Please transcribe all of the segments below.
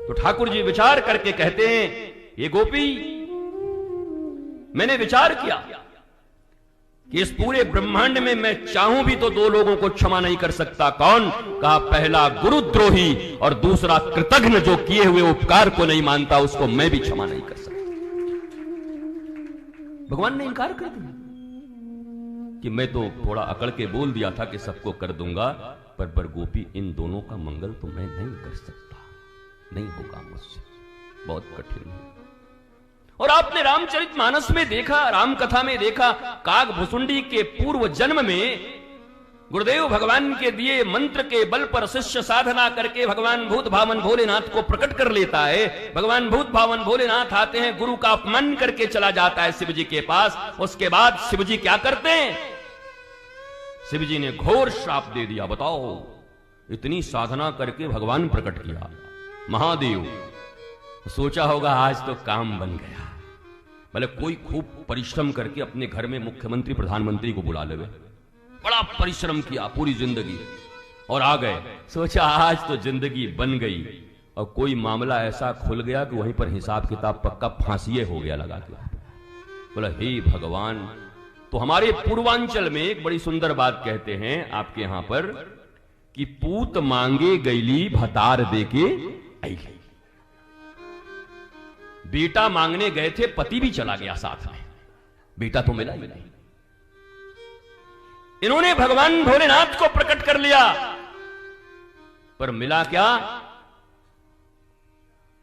तो ठाकुर जी विचार करके कहते हैं, ये गोपी, मैंने विचार किया कि इस पूरे ब्रह्मांड में मैं चाहूं भी तो दो लोगों को क्षमा नहीं कर सकता। कौन? कहा, पहला गुरुद्रोही और दूसरा कृतघ्न, जो किए हुए उपकार को नहीं मानता, उसको मैं भी क्षमा नहीं कर सकता। भगवान ने इनकार कर दिया कि मैं तो थोड़ा अकड़ के बोल दिया था कि सबको कर दूंगा, पर गोपी, इन दोनों का मंगल तो मैं नहीं कर सकता, नहीं होगा मुझसे, बहुत कठिन है। और आपने रामचरितमानस में देखा, राम कथा में देखा, काकभुसुंडी के पूर्व जन्म में गुरुदेव भगवान के दिए मंत्र के बल पर शिष्य साधना करके भगवान भूत भावन भोलेनाथ को प्रकट कर लेता है। भगवान भूत भावन भोलेनाथ आते हैं, गुरु का अपमान करके चला जाता है शिव जी के पास। उसके बाद शिव जी क्या करते हैं? शिव जी ने घोर श्राप दे दिया। बताओ, इतनी साधना करके भगवान प्रकट किया महादेव, सोचा होगा आज तो काम बन गया, भले कोई खूब परिश्रम करके अपने घर में मुख्यमंत्री प्रधानमंत्री को बुला लेवे, बड़ा परिश्रम किया पूरी जिंदगी और आ गए, सोचा आज तो जिंदगी बन गई, और कोई मामला ऐसा खुल गया कि वहीं पर हिसाब किताब पक्का, फांसी हो गया लगा के। बोला, हे भगवान। तो हमारे पूर्वांचल में एक बड़ी सुंदर बात कहते हैं आपके यहां पर कि पूत मांगे गैली भतार देके आई। बेटा मांगने गए थे, पति भी चला गया साथ में, बेटा तो मिला ही नहीं। इन्होंने भगवान भोलेनाथ को प्रकट कर लिया, पर मिला क्या?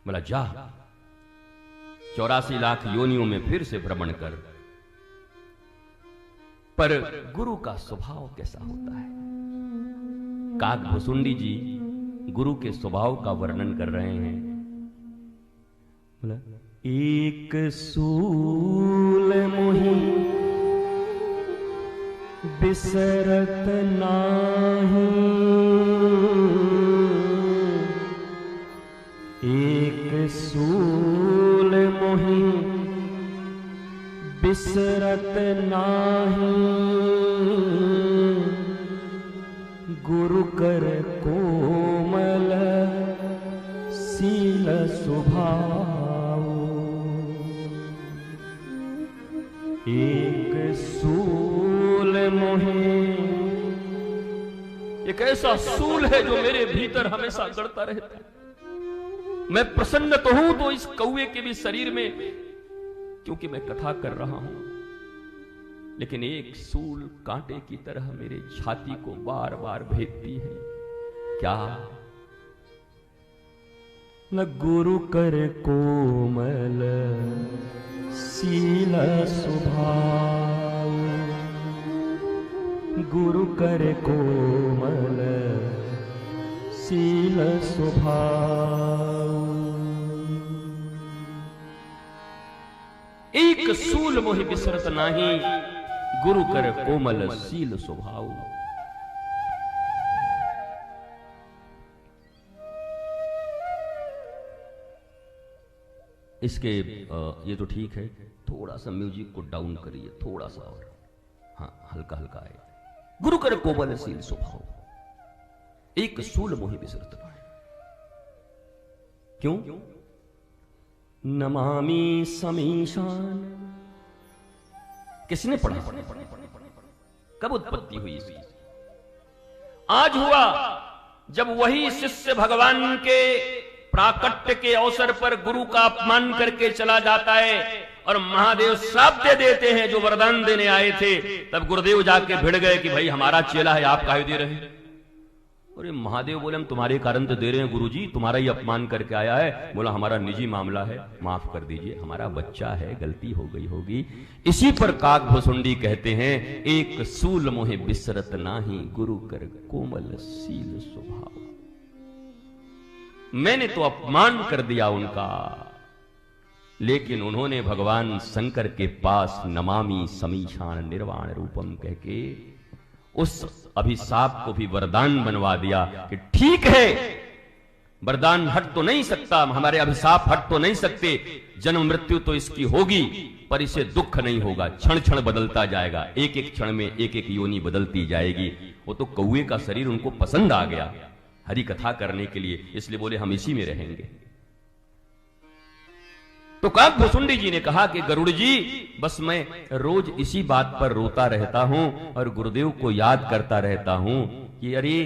बोला, जा 84 लाख योनियों में फिर से भ्रमण कर। पर गुरु का स्वभाव कैसा होता है? काकभुसुंडी जी गुरु के स्वभाव का वर्णन कर रहे हैं। बोला, एक सूल मोहि बिसरत नाही, एक सूल मोहि बिसरत नाही, गुरु कर कोमल सील स्वभाव। एक सूल मोहे, एक ऐसा सूल है जो मेरे भीतर हमेशा गड़ता रहता है। मैं प्रसन्न तो हूं तो इस कौवे के भी शरीर में, क्योंकि मैं कथा कर रहा हूं, लेकिन एक सूल कांटे की तरह मेरे छाती को बार बार भेदती है। क्या? न गुरु कर कोमल सील स्वभाव, गुरु कर कोमल सील स्वभाव। एक सूल मोहि बिसरत नाही, गुरु कर कोमल सील स्वभाव। इसके ये तो ठीक है, थोड़ा सा म्यूजिक को डाउन करिए, थोड़ा सा और, हाँ हल्का हल्का आए। गुरु कर कोमल सील स्वभाव, एक सूल मोहि बिसरत नाही। क्यों? नमामि समीशान। किसने पढ़ा? कब उत्पत्ति हुई इसकी? आज हुआ, जब वही शिष्य भगवान के प्राकट्य के अवसर पर गुरु का अपमान करके चला जाता है और महादेव श्राप दे देते हैं जो वरदान देने आए थे। तब गुरुदेव जाके भिड़ गए कि भाई हमारा चेला है, आप काहे दे रहे हैं? अरे महादेव बोले, हम तुम्हारे कारण तो दे रहे हैं गुरुजी, तुम्हारा ही अपमान करके आया है। बोला, हमारा निजी मामला है, माफ कर दीजिए, हमारा बच्चा है, गलती हो गई होगी। इसी पर काकभुसुंडी कहते हैं, एक सूल मोहे बिसरत नाही, गुरु कर कोमल सील स्वभाव। मैंने तो अपमान कर दिया उनका, लेकिन उन्होंने भगवान शंकर के पास नमामि समीशान निर्वाण रूपम कहके उस अभिशाप को भी वरदान बनवा दिया कि ठीक है, वरदान हट तो नहीं सकता, हमारे अभिशाप हट तो नहीं सकते, जन्म मृत्यु तो इसकी होगी, पर इसे दुख नहीं होगा, क्षण क्षण बदलता जाएगा, एक एक क्षण में एक एक योनि बदलती जाएगी। वो तो कौवे का शरीर उनको पसंद आ गया हरि कथा करने के लिए, इसलिए बोले हम इसी में रहेंगे। तो काक भुसुंडी जी ने कहा कि गरुड़ जी, बस मैं रोज इसी बात पर रोता रहता हूं और गुरुदेव को याद करता रहता हूं कि अरे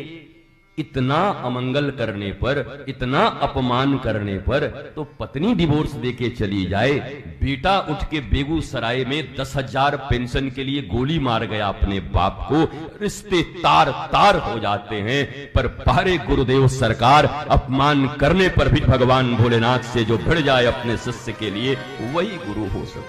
इतना अमंगल करने पर, इतना अपमान करने पर तो पत्नी डिवोर्स देके चली जाए, बेटा उठ के बेगूसराय में 10,000 पेंशन के लिए गोली मार गया अपने बाप को, रिश्ते तार तार हो जाते हैं। पर पारे गुरुदेव सरकार, अपमान करने पर भी भगवान भोलेनाथ से जो भिड़ जाए अपने शिष्य के लिए, वही गुरु हो सकता।